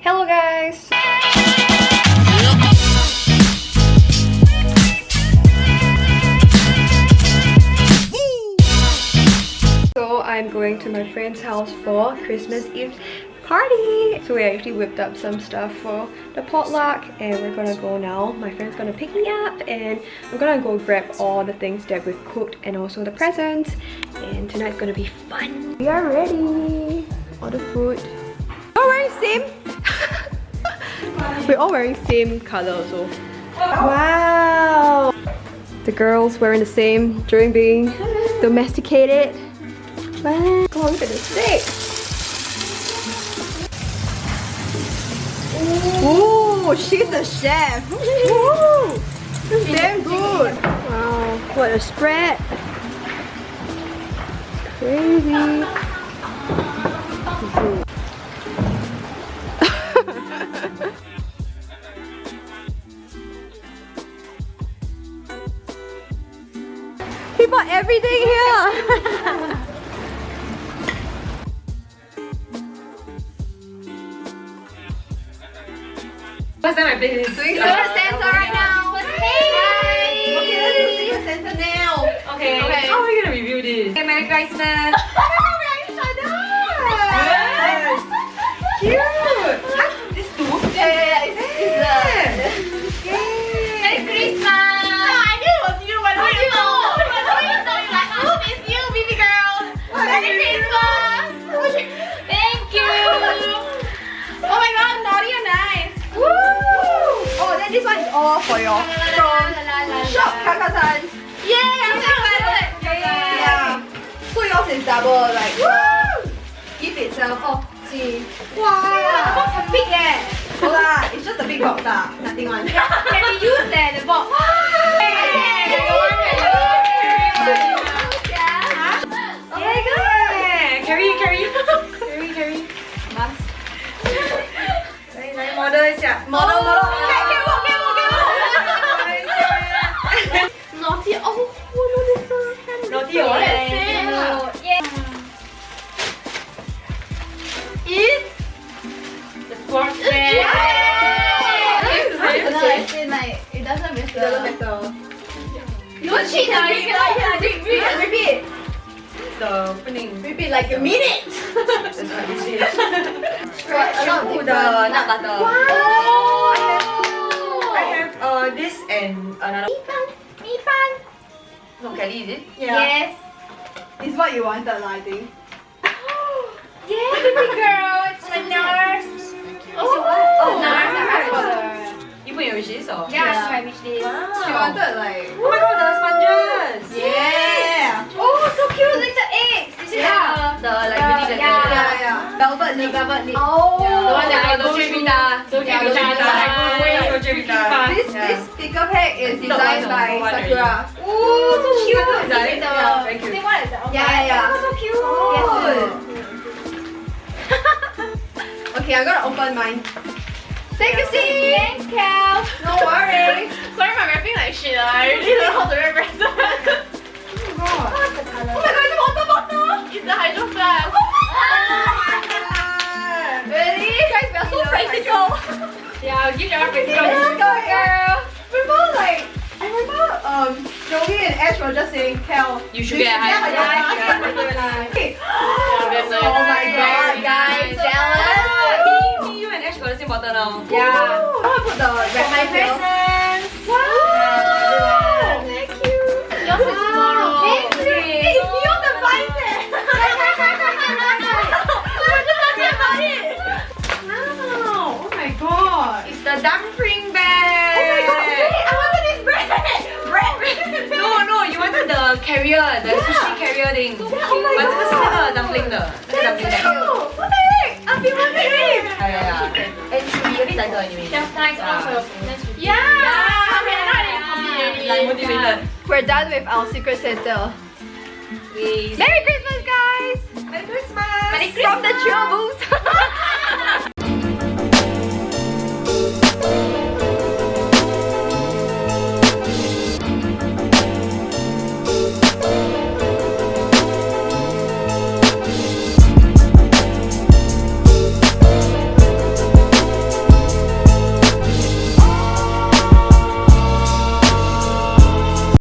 Hello guys! So I'm going to my friend's house for Christmas Eve party. So we actually whipped up some stuff for the potluck and we're gonna go now. My friend's gonna pick me up and I'm gonna go grab all the things that we've cooked and also the presents, and tonight's gonna be fun. We are ready. All the food. All wearing same. We're all wearing same color also. Wow. The girls wearing the same during being domesticated. Wow. Oh, look at the steak. Ooh, she's a chef. Ooh, this is damn good. Wow, what a spread. Crazy. He bought everything here. First time I play this. Doing Santa right now. Hey! Okay, let's do Secret Santa now. Okay. How are we gonna review this? Okay, Merry Christmas. Yes. Cute. This too? Yeah, it's Merry Christmas. I knew it was you, but how you know? It's you, baby girl. Merry Christmas. Thank you. Oh my God, naughty and nice. Woo! Oh, then this one is all for your from shop Kelkeltan. Yeah, I'm excited. Yeah. So yours is double, like woo! Gift itself. Oh, see. Wow. Box is big eh. No lah, it's just a big box lah. Nothing one. Can we use the box? Oh my God! Carry. Mask. Model 一下。Model. Naughty. Oh, no, this is naughty. What? Yeah. It's the sports bag. It doesn't matter. Don't cheat now. You cannot Repeat. the opening. Repeat like you mean it. That's what you say. Shampoo, The nut butter. Wow. I have this and another. From Kelly, is it? Yes. It's what you wanted, I think. Yeah, baby girl. It's my nurse. Oh, nurse. You put your wishes or? Yeah. It's my wish list. She wanted like. Oh my God, the sponges. Yeah. Oh, so cute. Like the eggs. This is the like really the Yeah. Velvet lip. Oh. Yeah. The one that got Dolce Vita. This sticker pack is designed by Sakura. Oh, so cute. Yeah. Very cute. Yeah. Oh, so cute. Okay, I'm gonna open mine. Take a seat. Thanks, Cal. No worries. Sorry, I'm wrapping like shit. I really don't know how to wrap presents. Oh my god. What's the color? Oh my God, it's a water bottle. It's the hydro flask. Oh my god. Really? Guys, we are so practical. Yeah, I'll give you a practical. Let's go, girl. I remember Joey and Ash were just saying, Kel, You should get a hydro flask. Okay. Oh my God, guys, jealous. Me, you and Ash got the same bottle now. Yeah. I'm gonna put the wrapping here. presents. Wow. Thank you. Yours is tomorrow. Thank you. Hey, it's beyond the vibes eh. We were just talking about it. Wow. Oh my god. It's the dumpling bag. Oh my god. Wait, I wanted this bread. No, you wanted the carrier, the sushi carrier thing. Yeah, oh my But god. 这个是那个 dumpling 的，那个 dumpling bag. What the heck? I've been wondering. Yeah. And should be a bit lighter anyway. Just nice one for your phone. Yeah. Okay, now I copy already. Like motivated. We're done with our Secret Santa. Yay. Merry Christmas, guys! Merry Christmas. From the chill booth.